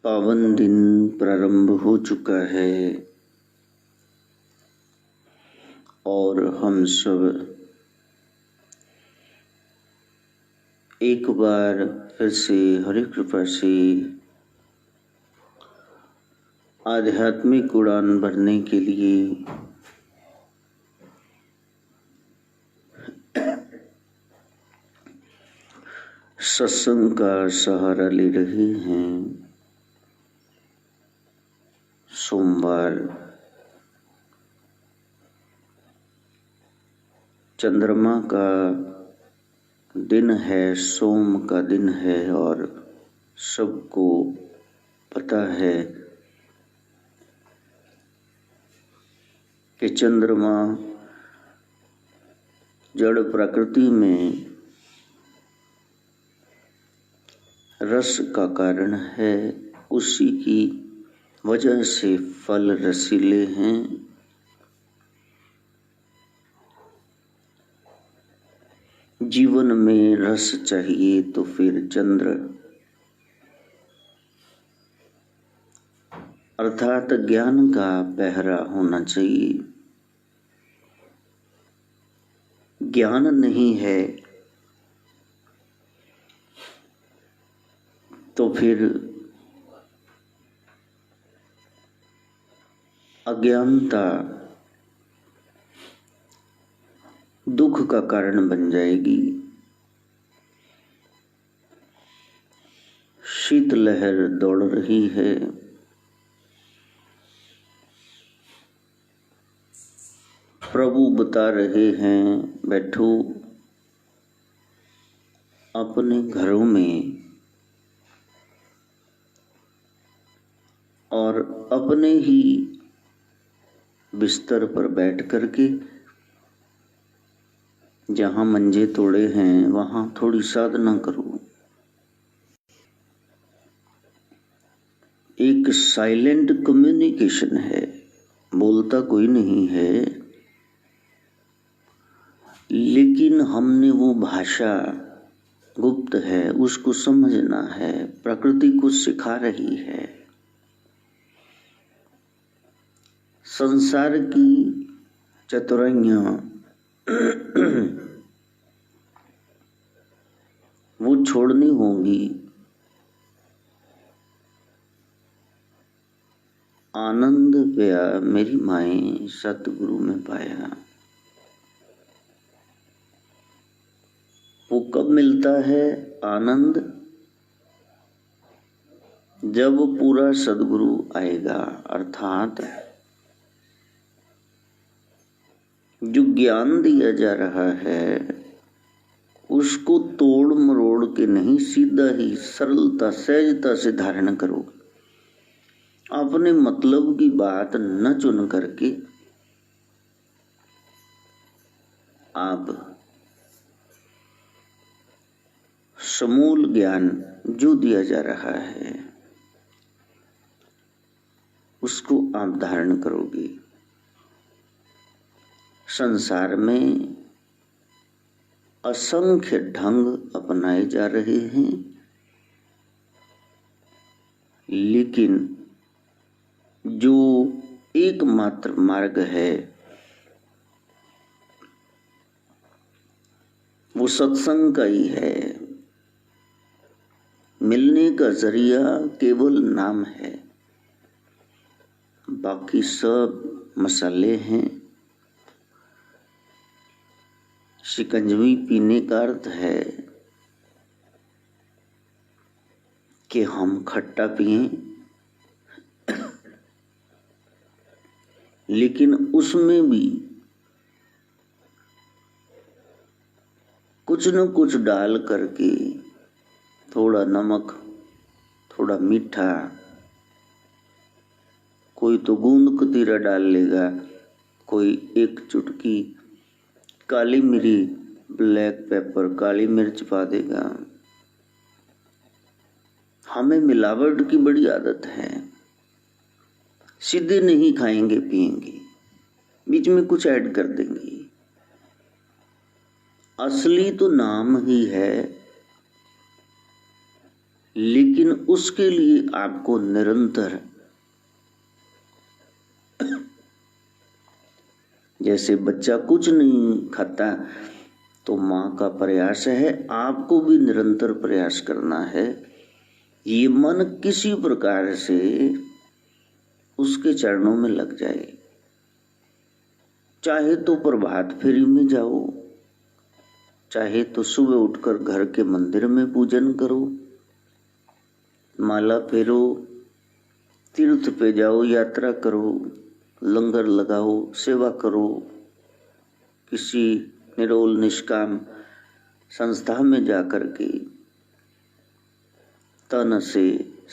पावन दिन प्रारंभ हो चुका है और हम सब एक बार फिर से हरि कृपा से आध्यात्मिक उड़ान भरने के लिए सत्संग का सहारा ले रहे हैं। सोमवार चंद्रमा का दिन है, सोम का दिन है और सबको पता है कि चंद्रमा जड़ प्रकृति में रस का कारण है, उसी की वजह से फल रसीले हैं। जीवन में रस चाहिए तो फिर चंद्र अर्थात ज्ञान का पहरा होना चाहिए। ज्ञान नहीं है तो फिर अज्ञानता दुख का कारण बन जाएगी। शीतलहर दौड़ रही है, प्रभु बता रहे हैं बैठो अपने घरों में और अपने ही बिस्तर पर बैठ करके जहां मंजे तोड़े हैं वहां थोड़ी साधना करो। एक साइलेंट कम्युनिकेशन है, बोलता कोई नहीं है, लेकिन हमने वो भाषा गुप्त है उसको समझना है, प्रकृति को सिखा रही है। संसार की चतुराइयां वो छोड़नी होंगी। आनंद पाया मेरी माए सतगुरु में पाया। वो कब मिलता है आनंद? जब पूरा सदगुरु आएगा, अर्थात जो ज्ञान दिया जा रहा है उसको तोड़ मरोड़ के नहीं, सीधा ही सरलता सहजता से धारण करो। अपने मतलब की बात न चुन करके आप समूल ज्ञान जो दिया जा रहा है उसको आप धारण करोगे। संसार में असंख्य ढंग अपनाए जा रहे हैं, लेकिन जो एकमात्र मार्ग है वो सत्संग का ही है। मिलने का जरिया केवल नाम है, बाकी सब मसाले हैं। शिकंजवी पीने का अर्थ है कि हम खट्टा पिएं, लेकिन उसमें भी कुछ न कुछ डाल करके, थोड़ा नमक, थोड़ा मीठा, कोई तो गूंद कतीरा डाल लेगा, कोई एक चुटकी काली मिरी, ब्लैक पेपर, काली मिर्च पा देगा। हमें मिलावट की बड़ी आदत है, सीधे नहीं खाएंगे पिएंगे, बीच में कुछ ऐड कर देंगे। असली तो नाम ही है, लेकिन उसके लिए आपको निरंतर, जैसे बच्चा कुछ नहीं खाता तो माँ का प्रयास है, आपको भी निरंतर प्रयास करना है। ये मन किसी प्रकार से उसके चरणों में लग जाए। चाहे तो प्रभात फेरी में जाओ, चाहे तो सुबह उठकर घर के मंदिर में पूजन करो, माला फेरो, तीर्थ पे जाओ, यात्रा करो, लंगर लगाओ, सेवा करो, किसी निरोल निष्काम संस्था में जाकर के तन से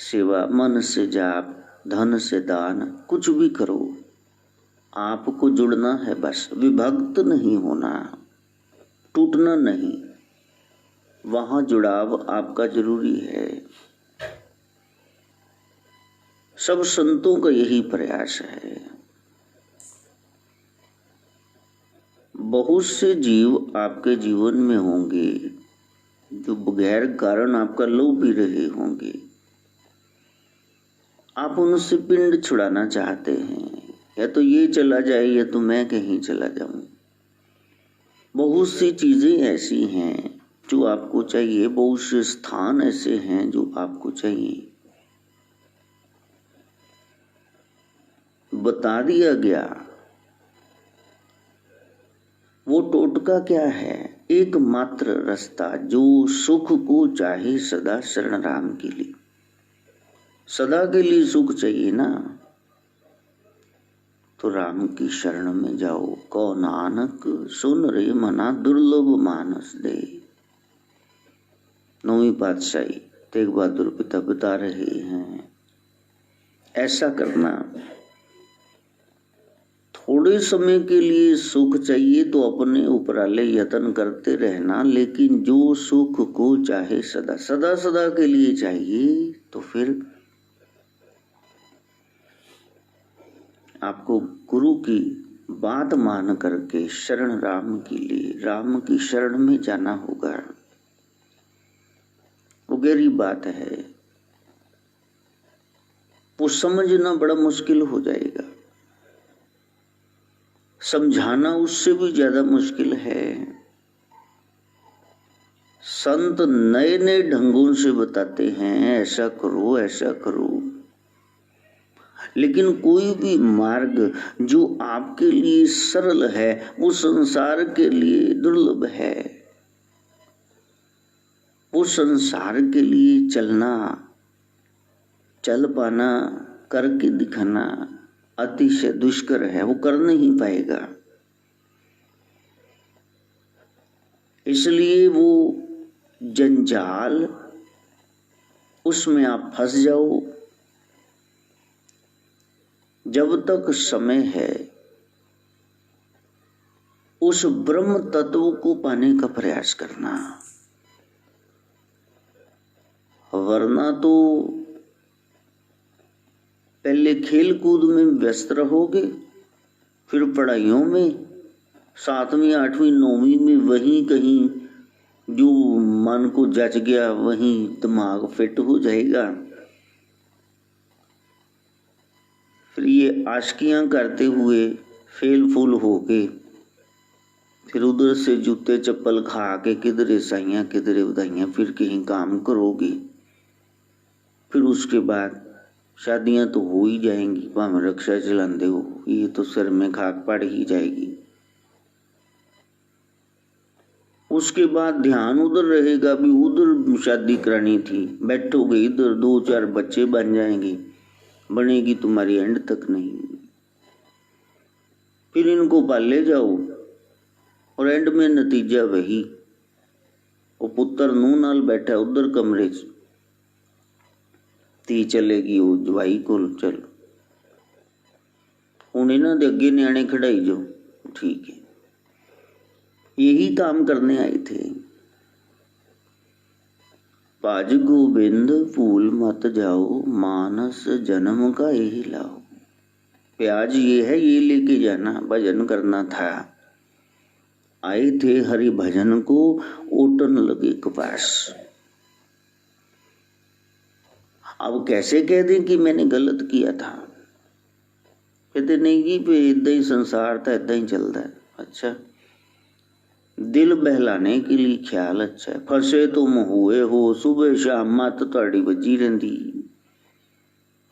सेवा, मन से जाप, धन से दान, कुछ भी करो। आपको जुड़ना है बस, विभक्त नहीं होना, टूटना नहीं। वहां जुड़ाव आपका जरूरी है। सब संतों का यही प्रयास है। बहुत से जीव आपके जीवन में होंगे जो बगैर कारण आपका लहू पी रहे होंगे। आप उनसे पिंड छुड़ाना चाहते हैं, या तो ये चला जाए या तो मैं कहीं चला जाऊं। बहुत सी चीजें ऐसी हैं जो आपको चाहिए, बहुत से स्थान ऐसे हैं जो आपको चाहिए। बता दिया गया वो टोटका क्या है, एकमात्र रास्ता जो सुख को चाहे सदा शरण राम के लिए। सदा के लिए सुख चाहिए ना, तो राम की शरण में जाओ। कौ नानक सुन रे मना दुर्लभ मानस दे। नौवीं पातशाही तेग बहादुर पिता बता रहे हैं। ऐसा करना। थोड़े समय के लिए सुख चाहिए तो अपने उपराले यत्न करते रहना, लेकिन जो सुख को चाहे सदा सदा सदा के लिए चाहिए तो फिर आपको गुरु की बात मान करके शरण राम के लिए, राम की शरण में जाना होगा। वो गहरी बात है, वो समझना बड़ा मुश्किल हो जाएगा, समझाना उससे भी ज्यादा मुश्किल है। संत नए नए ढंगों से बताते हैं, ऐसा करो ऐसा करो, लेकिन कोई भी मार्ग जो आपके लिए सरल है वो संसार के लिए दुर्लभ है। वो संसार के लिए चलना, चल पाना, करके दिखाना अतिशय दुष्कर है, वो कर नहीं पाएगा। इसलिए वो जंजाल, उसमें आप फंस जाओ। जब तक समय है उस ब्रह्म तत्व को पाने का प्रयास करना, वरना तो पहले खेल कूद में व्यस्त रहोगे, फिर पढ़ाइयों में, 7वीं 8वीं 9वीं में वहीं कहीं जो मन को जच गया वहीं दिमाग फिट हो जाएगा। फिर ये आशिकियां करते हुए फेल फूल होके फिर उधर से जूते चप्पल खा के किधरे साइयां किधरे बधाइयां, फिर कहीं काम करोगी। फिर उसके बाद शादियां तो हो ही जाएंगी, भावें रक्षा चलाते हो, ये तो सिर में खाक पड़ ही जाएगी। उसके बाद ध्यान उधर रहेगा, भी उधर शादी करानी थी, बैठोगे इधर 2-4 बच्चे बन जाएंगे, बनेगी तुम्हारी एंड तक नहीं। फिर इनको पाले जाओ और एंड में नतीजा वही, वो पुत्र नूह नाल बैठा उधर कमरे च, धी चलेगी वो जवाई कोल, चल हुण इन्हां दे अगे न्याणे खड़ाई जो, ठीक है। यही काम करने आए थे। पाज गोबिंद फूल मत जाओ, मानस जन्म का यही लाओ। प्याज ये है, ये लेके जाना, भजन करना था। आए थे हरि भजन को, ओटन लगे कपास। अब कैसे कह दें कि मैंने गलत किया था? कहते नहीं जी, पे इदा ही संसार था, इदा ही चलता है। अच्छा, दिल बहलाने के लिए ख्याल अच्छा है। फसे तुम हुए हो, सुबह शाम मत ਤੁਹਾਡੀ ਵੱਜੀ ਰਹਿੰਦੀ,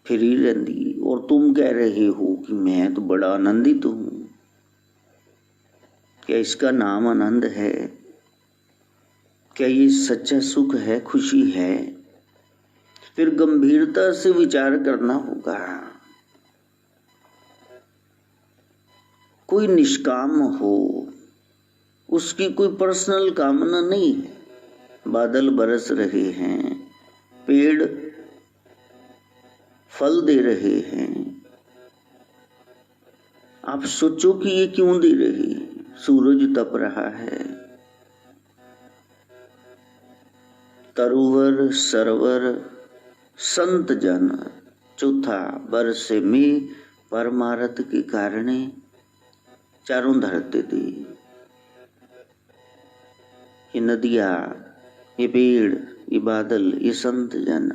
फिरी रहती, और तुम कह रहे हो कि मैं तो बड़ा आनंदित हूं। क्या इसका नाम आनंद है? क्या ये सच्चा सुख है, खुशी है? फिर गंभीरता से विचार करना होगा। कोई निष्काम हो, उसकी कोई पर्सनल कामना नहीं है। बादल बरस रहे हैं, पेड़ फल दे रहे हैं, आप सोचो कि ये क्यों दे रहे हैं? सूरज तप रहा है, तरुवर सरवर संत जन, चौथा बरसे में परमारथ के कारणे चारों धरते थे। ये नदियां, ये पेड़, ये बादल, ये संत जन,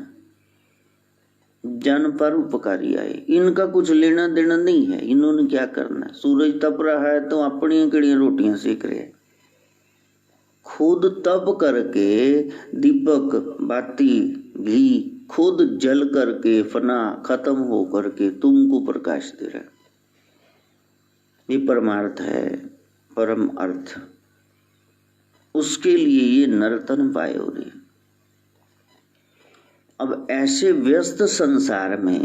जन पर उपकारी आए। इनका कुछ लेना देना नहीं है, इन्होंने क्या करना। सूरज तप रहा है तो अपनी कड़ियां रोटियां सेक रहे हैं, खुद तप करके दीपक बाती घी खुद जल करके फना खत्म हो करके तुमको प्रकाश दे रहा है। ये परमार्थ है, परम अर्थ। उसके लिए ये नर्तन पायो रे। अब ऐसे व्यस्त संसार में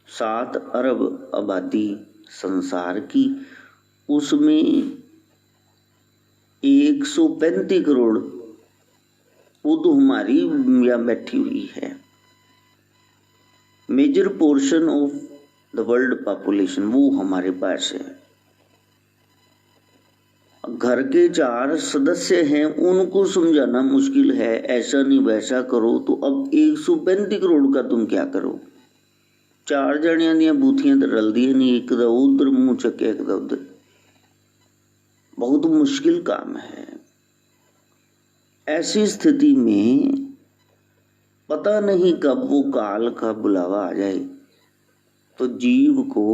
7 अरब आबादी संसार की, उसमें 135 करोड़ वो तो हमारी यहाँ बैठी हुई है। Major portion of the world population वो हमारे पास है। घर के 4 सदस्य हैं, उनको समझाना मुश्किल है, ऐसा नहीं वैसा करो। तो अब 135 करोड़ का तुम क्या करो? 4 जणियां दी बूथियां तो रलदियां नहीं, एक दा उधर मुंह चक्के एक दा उधर। बहुत मुश्किल काम है। ऐसी स्थिति में पता नहीं कब वो काल का बुलावा आ जाए, तो जीव को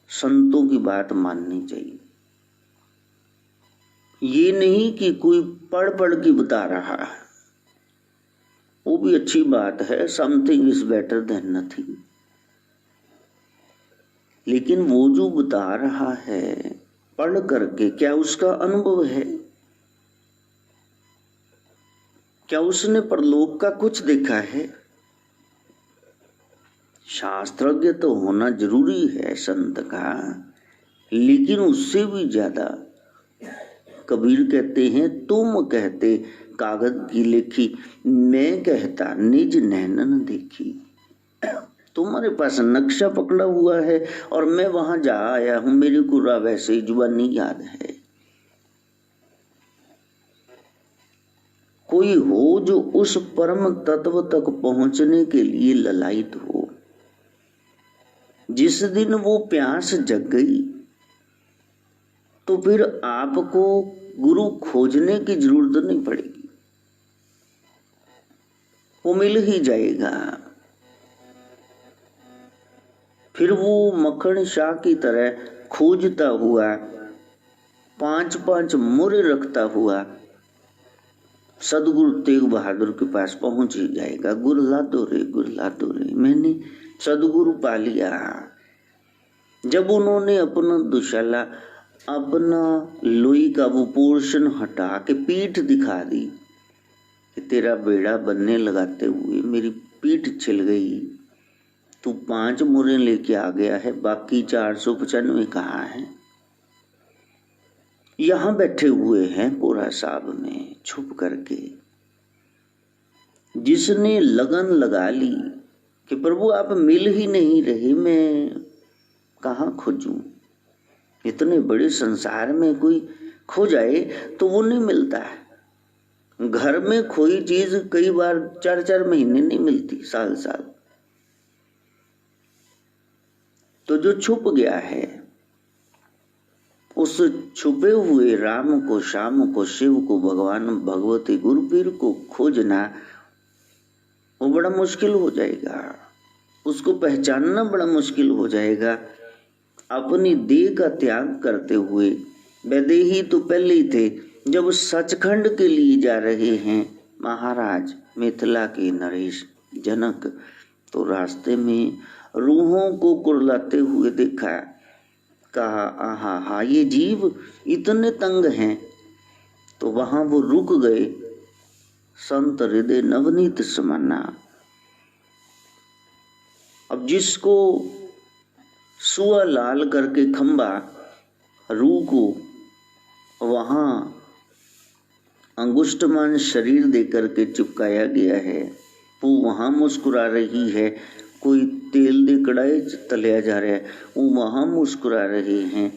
संतों की बात माननी चाहिए। ये नहीं कि कोई पढ़ पढ़ के बता रहा है, वो भी अच्छी बात है, something is better than nothing. लेकिन वो जो बता रहा है पढ़ करके, क्या उसका अनुभव है? क्या उसने परलोक का कुछ देखा है? शास्त्रज्ञ तो होना जरूरी है संत का, लेकिन उससे भी ज्यादा कबीर कहते हैं, तुम कहते कागज की लिखी, मैं कहता निज नैनन देखी। तुम्हारे पास नक्शा पकड़ा हुआ है और मैं वहां जा आया हूं, मेरे को राह वैसे जुबानी याद है। कोई हो जो उस परम तत्व तक पहुंचने के लिए ललायित हो। जिस दिन वो प्यास जग गई तो फिर आपको गुरु खोजने की जरूरत नहीं पड़ेगी, वो मिल ही जाएगा। फिर वो मक्खन शाह की तरह खोजता हुआ 5-5 मुरे रखता हुआ सदगुरु तेग बहादुर के पास पहुंच ही जाएगा। गुरला दो रे, मैंने सदगुरु पा लिया। जब उन्होंने अपना दुशाला, अपना लोई का वो पोर्शन हटा के पीठ दिखा दी कि तेरा बेड़ा बनने लगाते हुए मेरी पीठ छिल गई, तू 5 मुरे लेके आ गया है, बाकी 495 कहाँ है? यहां बैठे हुए हैं कोरा साहब में छुप करके। जिसने लगन लगा ली कि प्रभु आप मिल ही नहीं रहे, मैं कहाँ खोजूं? इतने बड़े संसार में कोई खो जाए तो वो नहीं मिलता है। घर में खोई चीज कई बार 4-4 महीने नहीं मिलती, साल। तो जो छुप गया है, उस छुपे हुए राम को, श्याम को, शिव को, भगवान भगवती गुरु पीर को खोजना वो बड़ा मुश्किल हो जाएगा, उसको पहचानना बड़ा मुश्किल हो जाएगा। अपनी देह का त्याग करते हुए, वैदेही तो पहले ही थे, जब सचखंड के लिए जा रहे हैं महाराज मिथिला के नरेश जनक, तो रास्ते में रूहों को कुरलाते हुए देखा। कहा आहा हा, ये जीव इतने तंग हैं। तो वहां वो रुक गए। संत हृदय नवनीत समाना। अब जिसको सुआ लाल करके खंबा रूह को वहां अंगुष्ठमान शरीर देकर के चिपकाया गया है, वो वहां मुस्कुरा रही है। कोई तेल दे कड़ाई तलिया जा रहा है, वो वहां मुस्कुरा रहे हैं।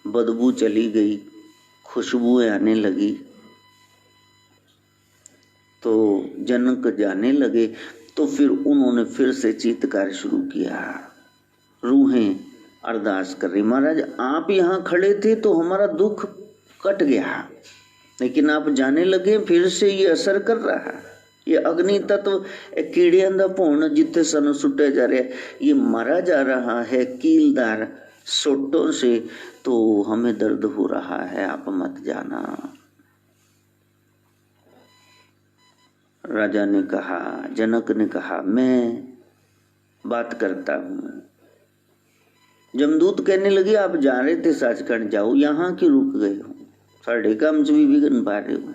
बदबू चली गई, खुशबुएं आने लगी। तो जनक जाने लगे। तो फिर उन्होंने फिर से चीत्कार शुरू किया। रूहें अरदास कर रही, महाराज आप यहाँ खड़े थे तो हमारा दुख कट गया, लेकिन आप जाने लगे फिर से ये असर कर रहा। ये अग्नि तत्व कीड़ियां दा भौण जिथे सन सुटे जा रहा है, ये मारा जा रहा है कीलदार सोटों से, तो हमें दर्द हो रहा है, आप मत जाना। राजा ने कहा, जनक ने कहा, मैं बात करता हूं। जमदूत कहने लगे, आप जा रहे थे सचखंड, जाओ, यहाँ क्यों रुक गए हो? साढ़े काम से भी बिगन पा रहे हो।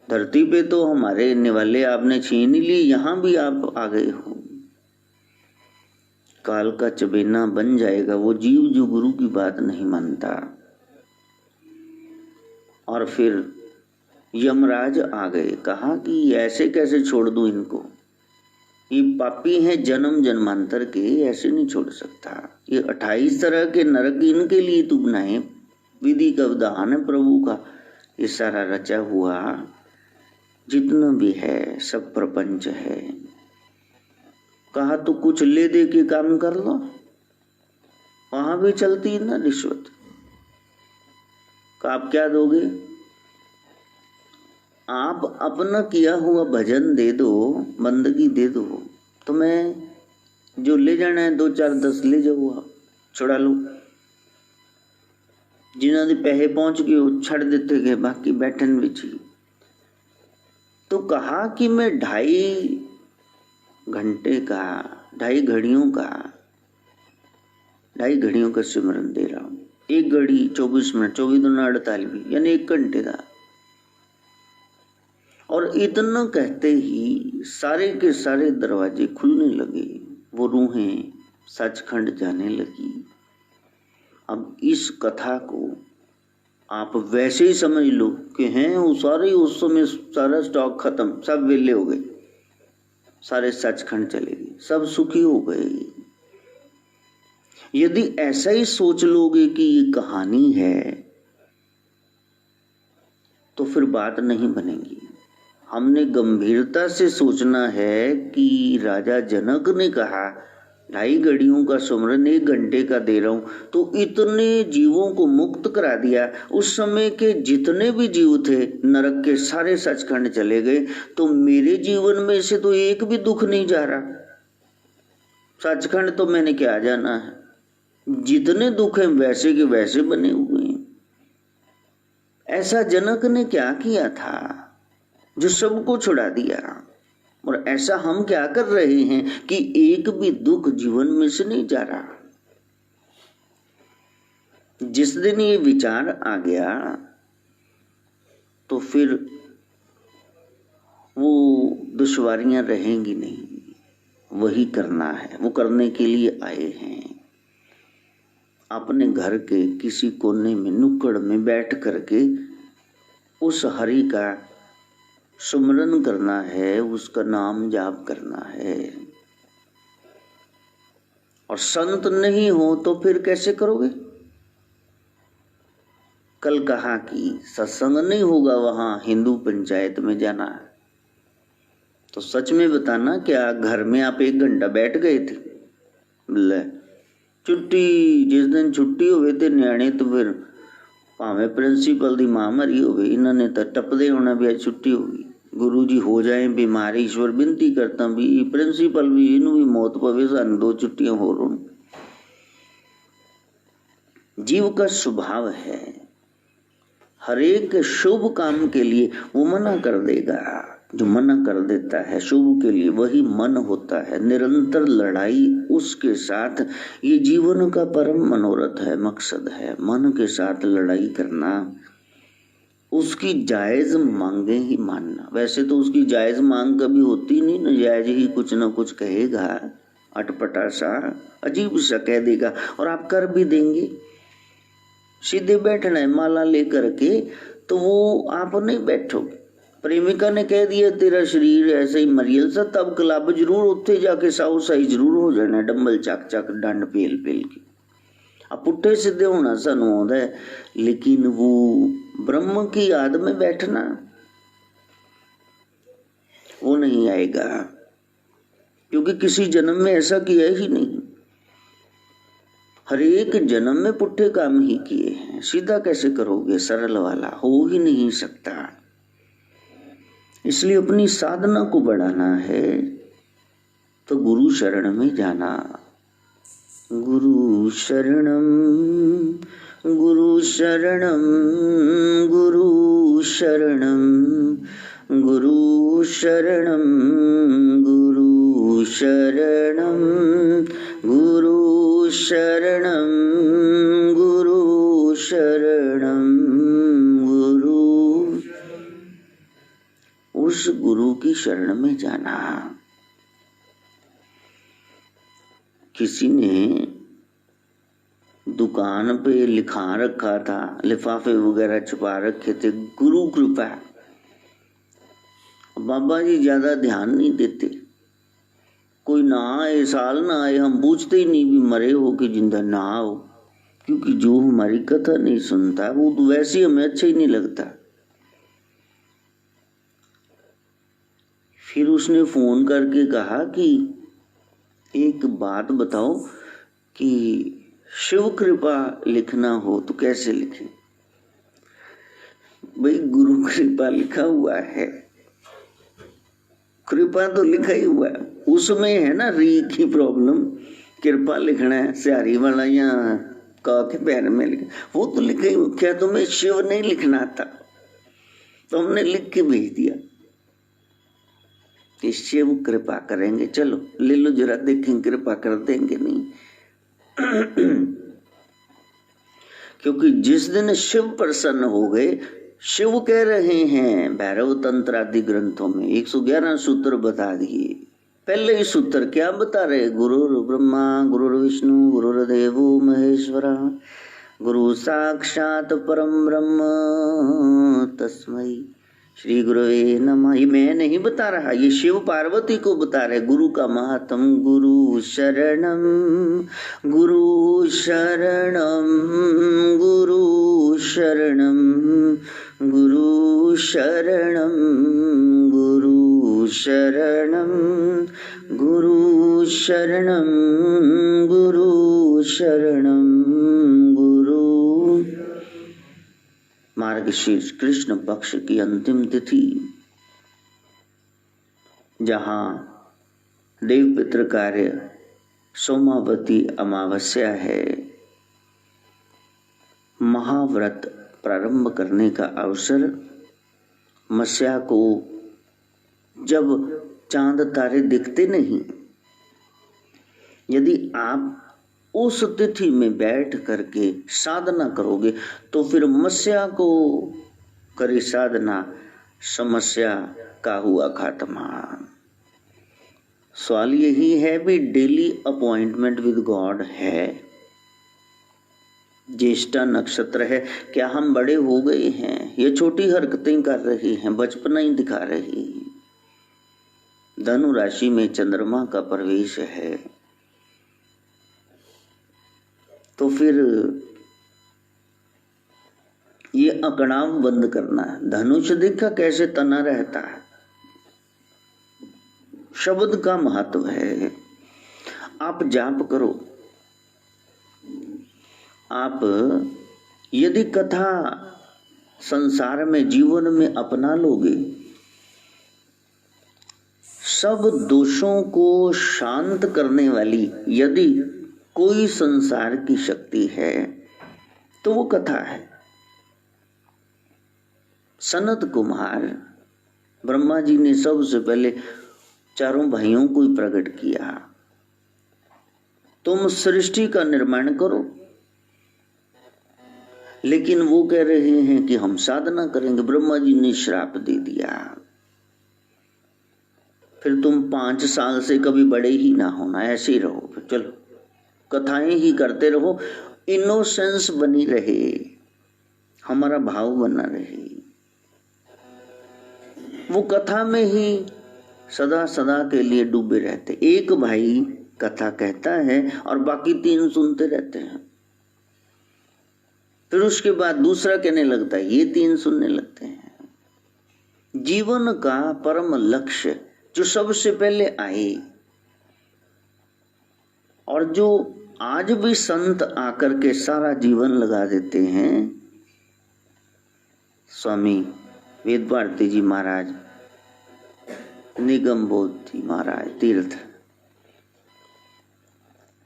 धरती पे तो हमारे निवाले आपने छीन ही लिए, यहाँ भी आप आ गए हो। काल का चबेना बन जाएगा वो जीव जो गुरु की बात नहीं मानता। और फिर यमराज आ गए। कहा कि ऐसे कैसे छोड़ दूं इनको, ये पापी हैं जन्म जन्मांतर के, ऐसे नहीं छोड़ सकता। ये 28 तरह के नरक इनके लिए तू बनाए, विधि का विधान है प्रभु का। ये सारा रचा हुआ जितना भी है सब प्रपंच है। कहा तो कुछ ले दे के काम कर लो, वहां भी चलती है ना रिश्वत। कहा आप क्या दोगे? आप अपना किया हुआ भजन दे दो, बंदगी दे दो, तो मैं जो ले जाना है 2 4 10 ले जाओ, आप छुड़ा लो। जिन्होंने पैसे पहुंच गए वो छड़ देते गए, बाकी बैठन बिछी। तो कहा कि मैं 2.5 घंटे का, 2.5 घड़ियों का, 2.5 घड़ियों का सिमरन दे रहा हूं। 1 घड़ी 24 मिनट, 24 दूना 48, यानी 1 घंटे का। और इतना कहते ही सारे के सारे दरवाजे खुलने लगे, वो रूहें सचखंड जाने लगी। अब इस कथा को आप वैसे ही समझ लो कि हैं वो सारे, उस समय सारा स्टॉक खत्म, सब वेले हो गए, सारे सचखंड चले गए, सब सुखी हो गए। यदि ऐसा ही सोच लोगे कि ये कहानी है, तो फिर बात नहीं बनेगी। हमने गंभीरता से सोचना है कि राजा जनक ने कहा 2.5 घड़ियों का सुमरन 1 घंटे का दे रहा हूं, तो इतने जीवों को मुक्त करा दिया। उस समय के जितने भी जीव थे नरक के, सारे सचखंड चले गए। तो मेरे जीवन में से तो एक भी दुख नहीं जा रहा। सचखंड तो मैंने क्या जाना है, जितने दुख हैं वैसे के वैसे बने हुए हैं। ऐसा जनक ने क्या किया था जो सबको छुड़ा दिया? और ऐसा हम क्या कर रहे हैं कि एक भी दुख जीवन में से नहीं जा रहा? जिस दिन ये विचार आ गया तो फिर वो दुश्वारियां रहेंगी नहीं, वही करना है, वो करने के लिए आए हैं। अपने घर के किसी कोने में नुक्कड़ में बैठ करके उस हरि का सुमरन करना है, उसका नाम जाप करना है। और संत नहीं हो तो फिर कैसे करोगे? कल कहा कि सत्संग नहीं होगा वहां हिंदू पंचायत में जाना है, तो सच में बताना, क्या घर में आप 1 घंटा बैठ गए थे? ले छुट्टी, जिस दिन छुट्टी होवे ते न्याणे तो फिर भावें प्रिंसीपल दी मां मरी होवे, इन्होंने तो टपदे होना भी आज छुट्टी होगी, गुरु जी हो जाए बीमार, ईश्वर विनती करता भी प्रिंसिपल भी इन भी मौत पवे सन 2 छुट्टियां हो रू। जीव का स्वभाव है हर एक शुभ काम के लिए वो मना कर देगा। जो मना कर देता है शुभ के लिए वही मन होता है। निरंतर लड़ाई उसके साथ ये जीवन का परम मनोरथ है, मकसद है। मन के साथ लड़ाई करना, उसकी जायज मांगे ही मानना। वैसे तो उसकी जायज मांग कभी होती नहीं, नाजायज ही कुछ ना कुछ कहेगा, अटपटा सा अजीब सा कह देगा और आप कर भी देंगे। सीधे बैठना है माला लेकर के तो वो आप नहीं बैठोगे। प्रेमिका ने कह दिया तेरा शरीर ऐसे ही मरियल सा, तब क्लब जरूर उत्थे जाके साउ साई जरूर हो जाना, डंबल चक चक डंड पेल पेल के। अब पुट्ठे सीधे होना सानू आउंदा है, लेकिन वो ब्रह्म की याद में बैठना वो नहीं आएगा, क्योंकि किसी जन्म में ऐसा किया ही नहीं। हर एक जन्म में पुट्ठे काम ही किए हैं। सीधा कैसे करोगे? सरल वाला हो ही नहीं सकता। इसलिए अपनी साधना को बढ़ाना है तो गुरु शरण में जाना। गुरु शरणम गुरु शरणम गुरु शरणम गुरु शरणम गुरु शरणम गुरु शरणम गुरु शरणम गुरु। उस गुरु की शरण में जाना। किसी ने दुकान पे लिखा रखा था, लिफाफे वगैरह छुपा रखे थे, गुरु कृपा। बाबा जी ज्यादा ध्यान नहीं देते। कोई ना आए, साल ना आए, हम पूछते ही नहीं भी मरे हो कि जिंदा ना हो, क्योंकि जो हमारी कथा नहीं सुनता वो तो वैसे हमें अच्छा ही नहीं लगता। फिर उसने फोन करके कहा कि एक बात बताओ कि शिव कृपा लिखना हो तो कैसे लिखें? भाई गुरु कृपा लिखा हुआ है, कृपा तो लिखा ही हुआ है, उसमें है ना री की प्रॉब्लम। कृपा लिखना है सियारी वाला या का के पैर में लिखना, वो तो लिखा ही। क्या तुम्हें शिव नहीं लिखना था? तो हमने लिख के भेज दिया कि शिव कृपा करेंगे, चलो ले लो जरा देखें कृपा कर देंगे नहीं। क्योंकि जिस दिन शिव प्रसन्न हो गए, शिव कह रहे हैं भैरव तंत्र आदि ग्रंथों में 111 सूत्र बता दिए। पहले ही सूत्र क्या बता रहे? गुरु ब्रह्मा गुरु विष्णु गुरुर्देव महेश्वरा गुरु साक्षात परम ब्रह्म तस्मै श्री गुरुवे नमः। ये मैं नहीं बता रहा, ये शिव पार्वती को बता रहे। गुरु का महात्म। गुरु शरणम गुरु शरणम गुरु शरणम गुरु शरणम गुरु शरणम गुरु शरणम गुरु शरणम गुरु। मार्गशीर्ष कृष्ण पक्ष की अंतिम तिथि, जहां देव पितृ कार्य सोमावती अमावस्या है, महाव्रत प्रारंभ करने का अवसर। मस्या को जब चांद तारे दिखते नहीं, यदि आप उस तिथि में बैठ करके साधना करोगे तो फिर मस्या को करे साधना, समस्या का हुआ खात्मा। सवाल यही है भी डेली अपॉइंटमेंट विद गॉड है। ज्येष्ठा नक्षत्र है, क्या हम बड़े हो गए हैं? ये छोटी हरकतें कर रही हैं, बचपना ही दिखा रही है। धनु राशि में चंद्रमा का प्रवेश है, तो फिर ये अकड़ाव बंद करना है। धनुष देखा कैसे तना रहता है, शब्द का महत्व है। आप जाप करो, आप यदि कथा संसार में जीवन में अपना लोगे सब दोषों को शांत करने वाली यदि कोई संसार की शक्ति है तो वो कथा है। सनत कुमार, ब्रह्मा जी ने सबसे पहले चारों भाइयों को ही प्रकट किया, तुम सृष्टि का निर्माण करो। लेकिन वो कह रहे हैं कि हम साधना करेंगे। ब्रह्मा जी ने श्राप दे दिया, फिर तुम 5 साल से कभी बड़े ही ना होना, ऐसे ही रहो, फिर चलो कथाएं ही करते रहो, इनोसेंस बनी रहे, हमारा भाव बना रहे। वो कथा में ही सदा सदा के लिए डूबे रहते। एक भाई कथा कहता है और बाकी 3 सुनते रहते हैं। फिर उसके बाद दूसरा कहने लगता है, ये 3 सुनने लगते हैं। जीवन का परम लक्ष्य जो सबसे पहले आए और जो आज भी संत आकर के सारा जीवन लगा देते हैं, स्वामी वेद भारती जी महाराज, निगम बोध जी महाराज तीर्थ,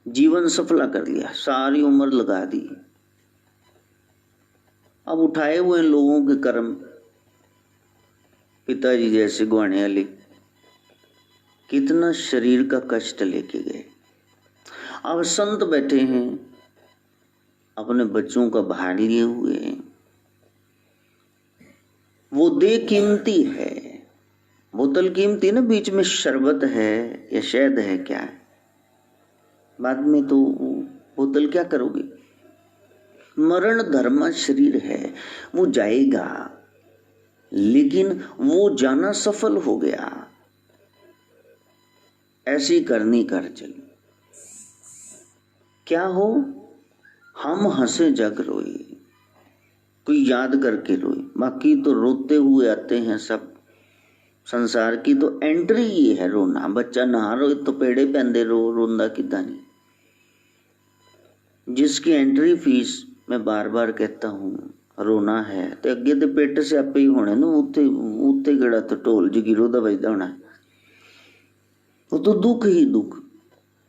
जीवन सफला कर लिया, सारी उम्र लगा दी। अब उठाए हुए लोगों के कर्म, पिताजी जैसे गुआने वाले कितना शरीर का कष्ट लेके गए। अब संत बैठे हैं, अपने बच्चों का भार लिए हुए हैं। वो दे कीमती है, बोतल कीमती ना, बीच में शरबत है या शहद है, क्या है, बाद में तो बोतल क्या करोगे। मरण धर्म शरीर है, वो जाएगा, लेकिन वो जाना सफल हो गया। ऐसी करनी कर चली, क्या हो, हम हंसे जग रोए, कोई याद करके रोए, बाकी तो रोते हुए आते हैं सब। संसार की तो एंट्री ये है रोना। बच्चा नहा रो तो पेड़े पहनदे रो, रोंदा किदा नहीं। जिसकी एंट्री फीस मैं बार बार कहता हूं रोना है, तो अगे तो पेट से आपे ही होने ना, उत्ते गड़ा तो ढोल जगीरो दा बजदा होना, वो तो दुख ही दुख।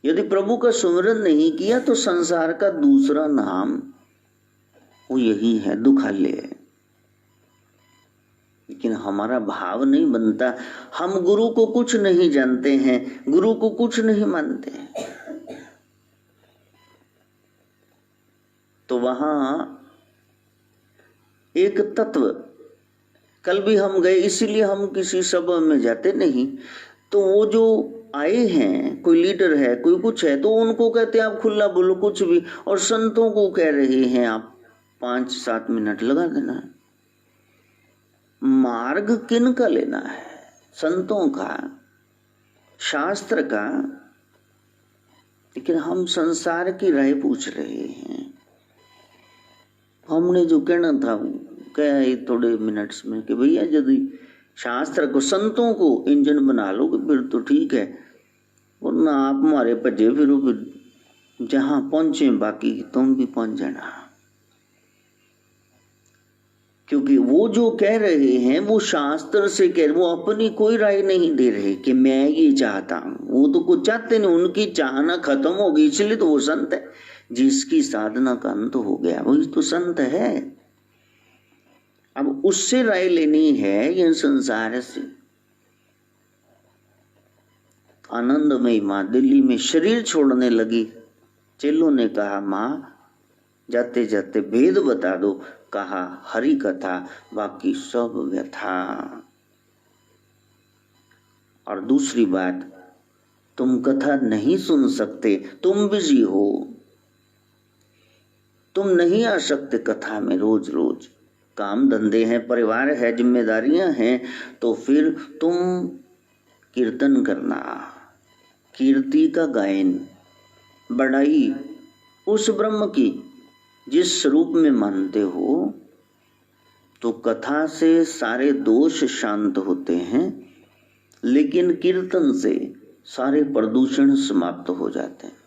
यदि प्रभु का सुमिरन नहीं किया तो संसार का दूसरा नाम वो यही है, दुखालय। लेकिन हमारा भाव नहीं बनता, हम गुरु को कुछ नहीं जानते हैं, गुरु को कुछ नहीं मानते हैं। तो वहां एक तत्व, कल भी हम गए, इसीलिए हम किसी सभा में जाते नहीं, तो वो जो आए हैं, कोई लीडर है, कोई कुछ है, तो उनको कहते हैं आप खुला बोलो कुछ भी, और संतों को कह रहे हैं आप 5-7 मिनट लगा देना है। मार्ग किन का लेना है, संतों का, शास्त्र का, लेकिन हम संसार की राय पूछ रहे हैं। हमने जो कहना था क्या है थोड़े मिनट्स में कि भैया यदि शास्त्र को, संतों को इंजन बना लो फिर तो ठीक है, वरना आप हमारे भजे फिर जहां पहुंचे बाकी तुम भी पहुंच जाना। क्योंकि वो जो कह रहे हैं वो शास्त्र से कह रहे, वो अपनी कोई राय नहीं दे रहे कि मैं ये चाहता हूं। वो तो कुछ चाहते नहीं, उनकी चाहना खत्म हो गई, इसलिए तो वो संत है। जिसकी साधना का अंत हो गया वही तो संत है। अब उससे राय लेनी है ये संसार से। आनंदमयी माँ दिल्ली में शरीर छोड़ने लगी, चेलों ने कहा माँ जाते जाते भेद बता दो, कहा हरि कथा बाकी सब व्यथा। और दूसरी बात, तुम कथा नहीं सुन सकते, तुम बिजी हो, तुम नहीं आ सकते कथा में रोज रोज, काम धंधे हैं, परिवार है, जिम्मेदारियां हैं, तो फिर तुम कीर्तन करना, कीर्ति का गायन, बड़ाई उस ब्रह्म की जिस स्वरूप में मानते हो। तो कथा से सारे दोष शांत होते हैं, लेकिन कीर्तन से सारे प्रदूषण समाप्त हो जाते हैं।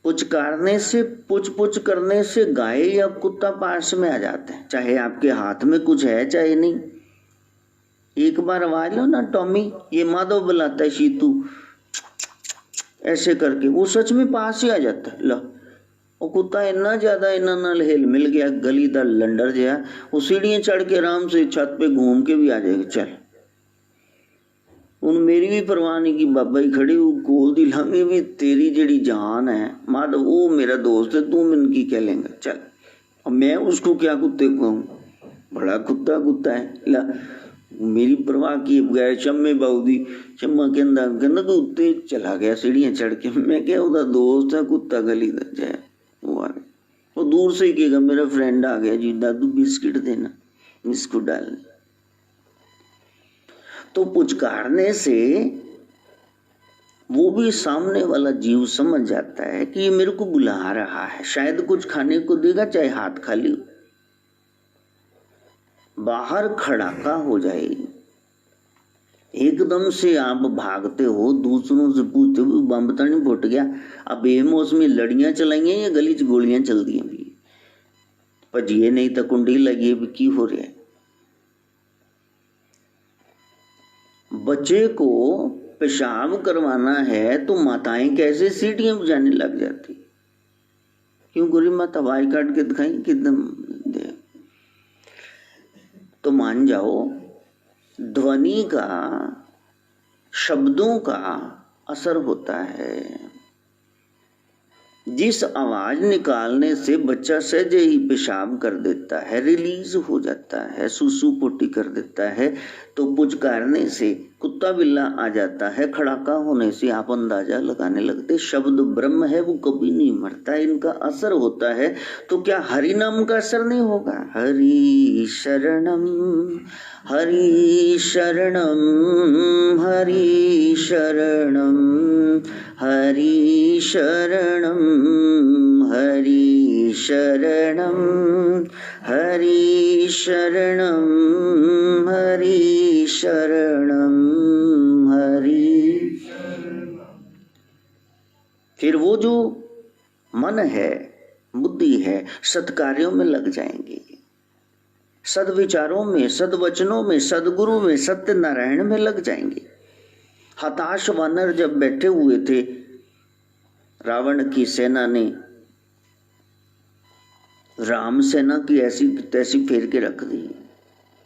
पुचकारने से, पुछ करने से गाय या कुत्ता पास में आ जाते हैं, चाहे आपके हाथ में कुछ है चाहे नहीं। एक बार आवाज लो ना, टॉमी ये माधव बुलाता है, शीतू ऐसे करके, वो सच में पास ही आ जाता है। ला वो कुत्ता इन्ना ज्यादा इन्ना नाल हिल मिल गया, गली दा लंडर जहा, वो सीढ़ियां चढ़ के आराम से छत पे घूम के भी आ जाएगा। चल उन मेरी भी परवाह नहीं की, बाबा ही खड़ी कोल दी लंघी भी, तेरी जेड़ी जान है माधव, वो मेरा दोस्त है, तू मैनू की कह लेंगा। चल अब मैं उसको क्या कुत्ते को कहूँ, बड़ा कुत्ता है। ला मेरी परवाह की बगैर शम्मे बाऊ दी, शम्मा कहंदा कहंदा कि उत्ते चला गया सीढ़ियां चढ़ के। मैं क्या उसका दोस्त है कुत्ता गली दा जाए, वो दूर से ही कहेगा मेरा फ्रेंड आ गया जी, दादू बिस्किट देना, बिस्कुट डालने। तो पुचकारने से वो भी सामने वाला जीव समझ जाता है कि ये मेरे को बुला रहा है, शायद कुछ खाने को देगा, चाहे हाथ खाली हो। बाहर खड़ाका हो जाए, एकदम से आप भागते हो, दूसरों से पूछते हो बम तो नहीं फुट गया, अब बेमौसमी लड़ियां चलाइया या गली च गोलियां चल दी भी, भजिए नहीं तो कुंडी लगी भी, की हो रहा है। बच्चे को पेशाब करवाना है तो माताएं कैसे सीटियां बजाने लग जाती, क्यों गोरी माता आवाज काट के दिखाई किदम दे। तो मान जाओ ध्वनि का, शब्दों का असर होता है। जिस आवाज निकालने से बच्चा सहज ही पेशाब कर देता है, रिलीज हो जाता है, सुसु पोटी कर देता है, तो पुचकारने से कुत्ता बिल्ला आ जाता है, खड़ाका होने से आप अंदाजा लगाने लगते। शब्द ब्रह्म है, वो कभी नहीं मरता, इनका असर होता है। तो क्या हरि नाम का असर नहीं होगा? हरि शरणम हरि शरणम हरि शरणम हरि शरणम हरि शरणम हरि शरणम हरि शरणम हरि। फिर वो जो मन है, बुद्धि है, सत्कार्यों में लग जाएंगे, सद्विचारों में, सद्वचनों में, सद्गुरु में, सत्य नारायण में लग जाएंगे। हताश वानर जब बैठे हुए थे, रावण की सेना ने राम सेना की ऐसी तैसी फेर के रख दी।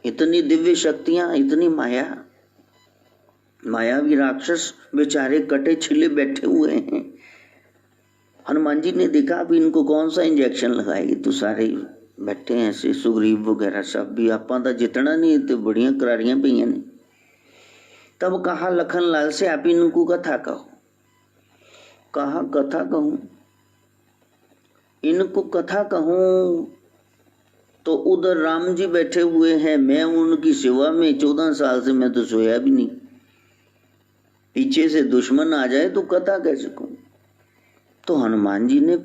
इतनी दिव्य शक्तियां, इतनी माया, मायावी राक्षस बेचारे कटे छिले बैठे हुए हैं। हनुमान जी ने देखा अब इनको कौन सा इंजेक्शन लगाएगी, तो सारे बैठे हैं ऐसे, सुग्रीव वगैरह सब भी, आपां दा जितना नहीं तो बड़ियां करारियां पईयां ने। तब कहा लखन लाल से, आप इनको कथा कहो। कहा कथा कहूं, इनको कथा कहूं तो उधर राम जी बैठे हुए हैं, मैं उनकी सेवा में 14 साल से मैं तो सोया भी नहीं, पीछे से दुश्मन आ जाए तो कथा कैसे कहूं। तो हनुमान जी ने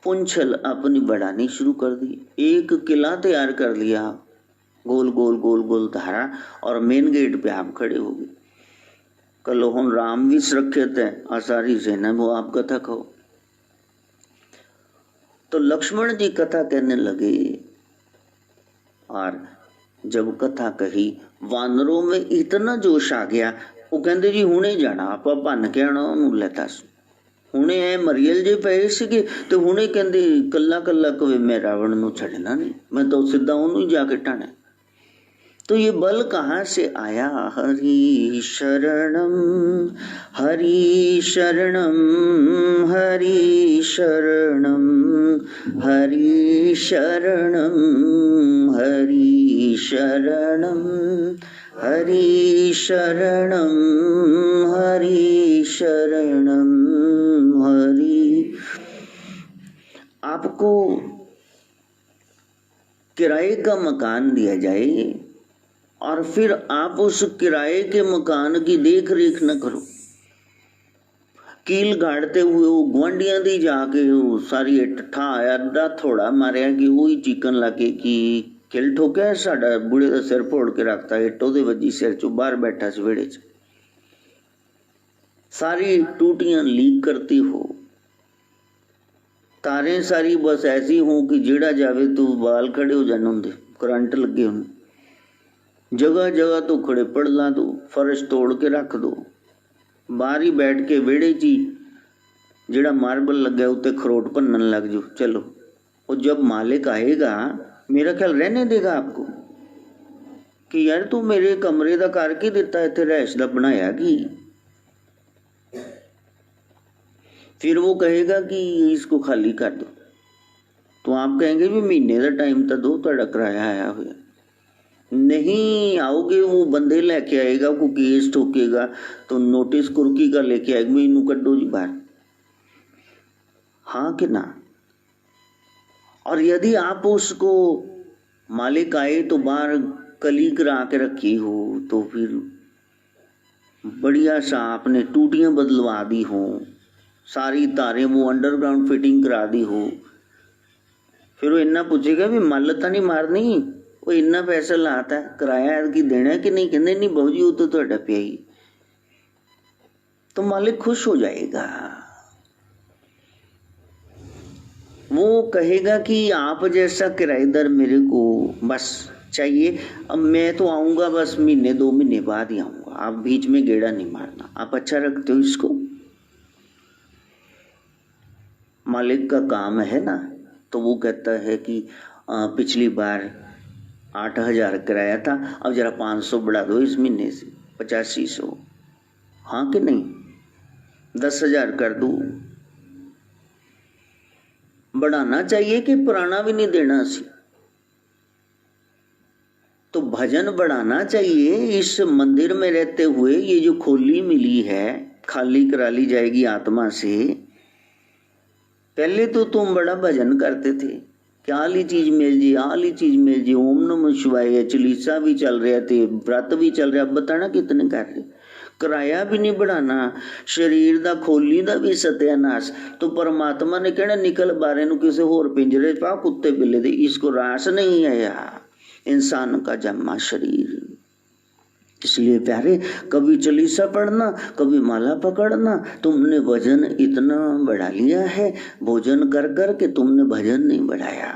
पुंछल अपनी बढ़ानी शुरू कर दी, एक किला तैयार कर लिया, गोल गोल गोल गोल धारा, और मेन गेट पे आप खड़े हो गए। कलो हम राम भी सुरक्षित है और सारी सेना, वो आप कथा कहो। तो लक्ष्मण जी कथा कहने लगे, और जब कथा कही वानरों में इतना जोश आ गया, वो कहते जी हुणे जाना, आप भन के आना उन्होंने ले दस, हुणे ऐ मरियल जे पे सीगे, तो हुणे कहते कला कला कवे मैं रावण नूं छड़ना नहीं, मैं तो सीधा उन्होंने जाके ठाना। तो ये बल कहाँ से आया? हरि शरणम हरि शरणम हरि शरणम हरि शरणम हरि शरणम हरि शरणम हरि शरणम हरि। आपको किराए का मकान दिया जाए और फिर आप उस किराए के मकान की देख रेख न करो, कील गाड़ते हुए वो गुआंढियां दी जाके वो सारी ठा आया थोड़ा मारिया कि वो ही चीकन लाके कि किल ठोकिया साडा बुढ़े का सिर फोड़ के रखता, इट ओदे वजी सिर चो बाहर बैठा सी वेड़े च, सारी टूटियां लीक करती हो, तारें सारी बस ऐसी हो कि जेड़ा जावे तो बाल खड़े हो जाने होंगे, करंट लगे होने। जगह जगह तो खड़े पड़ ला दो, फर्श तोड़ के रख दो, बाहर ही बैठ के वेड़े ची जेड़ा मार्बल लग गया उत्ते खरोट भनन लग जो। चलो, और जब मालिक आएगा मेरा ख्याल रहने देगा आपको कि यार तू मेरे कमरे का कर के दिता, इत्थे रैश का बनाया कि? फिर वो कहेगा कि इसको खाली कर दो, तो आप कहेंगे भी महीने का टाइम तो दो, तुहाडा किराया आया हुआ नहीं। आओगे वो बंदे लेके आएगा, को केस ठोकेगा तो नोटिस कुर्की का लेके आएगा, मैनू कड्डो जी बाहर, हाँ कि ना? और यदि आप उसको मालिक आए तो बाहर कली करा के रखी हो, तो फिर बढ़िया सा आपने टूटियां बदलवा दी हो, सारी तारें वो अंडरग्राउंड फिटिंग करा दी हो, फिर वो इन्ना पूछेगा भी मल तो नहीं मारनी, वो इन्ना पैसा लाता है, किराया की देना है कि नहीं? कहते नहीं बहु जी वो तो तुहाडा पिया ही। तो मालिक खुश हो जाएगा, वो कहेगा कि आप जैसा किराएदार मेरे को बस चाहिए, अब मैं तो आऊंगा बस महीने 2 महीने बाद ही आऊंगा, आप बीच में गेड़ा नहीं मारना, आप अच्छा रखते हो इसको। मालिक का काम है ना, तो वो कहता है कि पिछली बार 8,000 किराया था, अब जरा 500 बढ़ा दो इस महीने से 8500, हाँ कि नहीं? 10,000 कर दो। बढ़ाना चाहिए कि पुराना भी नहीं देना सी? तो भजन बढ़ाना चाहिए। इस मंदिर में रहते हुए ये जो खोली मिली है खाली करा ली जाएगी आत्मा से। पहले तो तुम बड़ा भजन करते थे, क्या ली चीज मिल जी, आली चीज मिल जी, ओम नमः शिवाय, चलीसा भी चल रहे थे, व्रत भी चल रहा, बताना कितने कर रहे, किराया भी नहीं बढ़ाना, शरीर दा खोली दा भी सत्यानाश। तो परमात्मा ने कहना निकल बारे नु किसी होर पिंजरे पा, कुत्ते बिल्ले दे, इसको रास नहीं आया इंसान का जन्मा शरीर। इसलिए प्यारे कभी चालीसा पढ़ना, कभी माला पकड़ना, तुमने भजन इतना बढ़ा लिया है, भोजन कर कर के तुमने भजन नहीं बढ़ाया।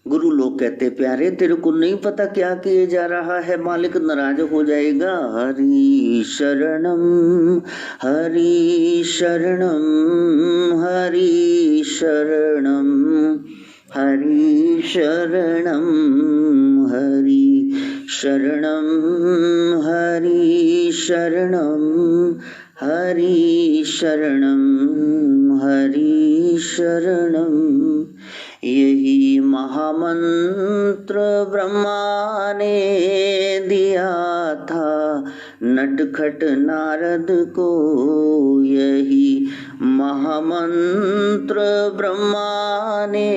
गुरु लोग कहते प्यारे तेरे को नहीं पता क्या किए जा रहा है, मालिक नाराज हो जाएगा। हरि शरणम हरि शरणम हरि शरणम हरि शरणम हरि शरणम हरि शरणम हरि शरणम हरि शरणम। यही महामंत्र ब्रह्मा ने दिया था नटखट नारद को, यही महामंत्र ब्रह्मा ने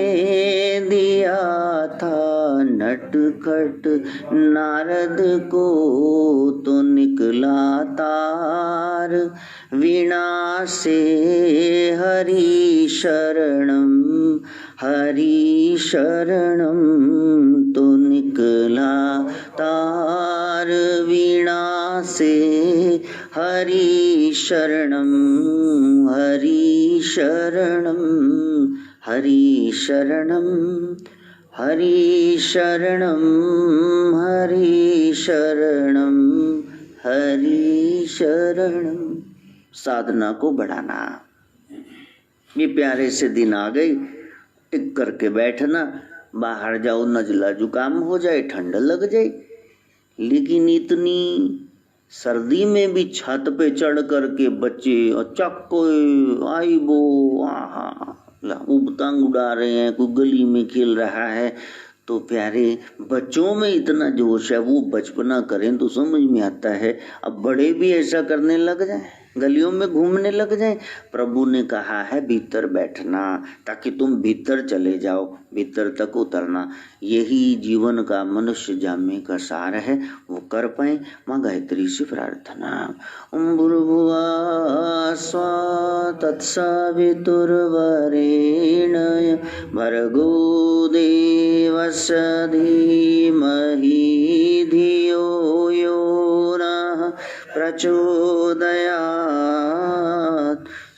दिया था नटखट नारद को, तो निकला तार वीणा से हरि शरणम हरि शरणम, तो निकला तार वीणा से हरि शरणम हरि शरणम हरि शरणम हरि शरणम हरि शरणम हरि शरणम। साधना को बढ़ाना। ये प्यारे से दिन आ गए, टिक करके बैठना, बाहर जाओ नजला जुकाम हो जाए, ठंड लग जाए, लेकिन इतनी सर्दी में भी छत पे चढ़ करके बच्चे चक्को आई बो आहा उबतंग उड़ा रहे हैं, कोई गली में खेल रहा है। तो प्यारे बच्चों में इतना जोश है, वो बचपना करें तो समझ में आता है, अब बड़े भी ऐसा करने लग जाए, गलियों में घूमने लग जाए। प्रभु ने कहा है भीतर बैठना, ताकि तुम भीतर चले जाओ, भीतर तक उतरना। यही जीवन का मनुष्य जामे का सार है, वो कर पाए। माँ गायत्री से प्रार्थना। ओम भूर्भुवः स्वः तत्सवितुर्वरेण्यं भर्गो देवस्य धीमहि धियो यो नः प्रचोदयात्।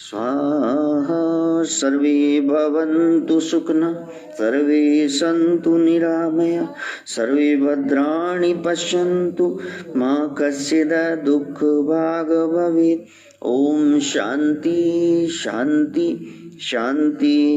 स्वाहा। सर्वे भवन्तु सुखिनः सर्वे सन्तु निरामया सर्वे भद्राणि पश्यन्तु मा कश्चित् दुःखभाग् भवेत्। ओम शांति शांति शांति।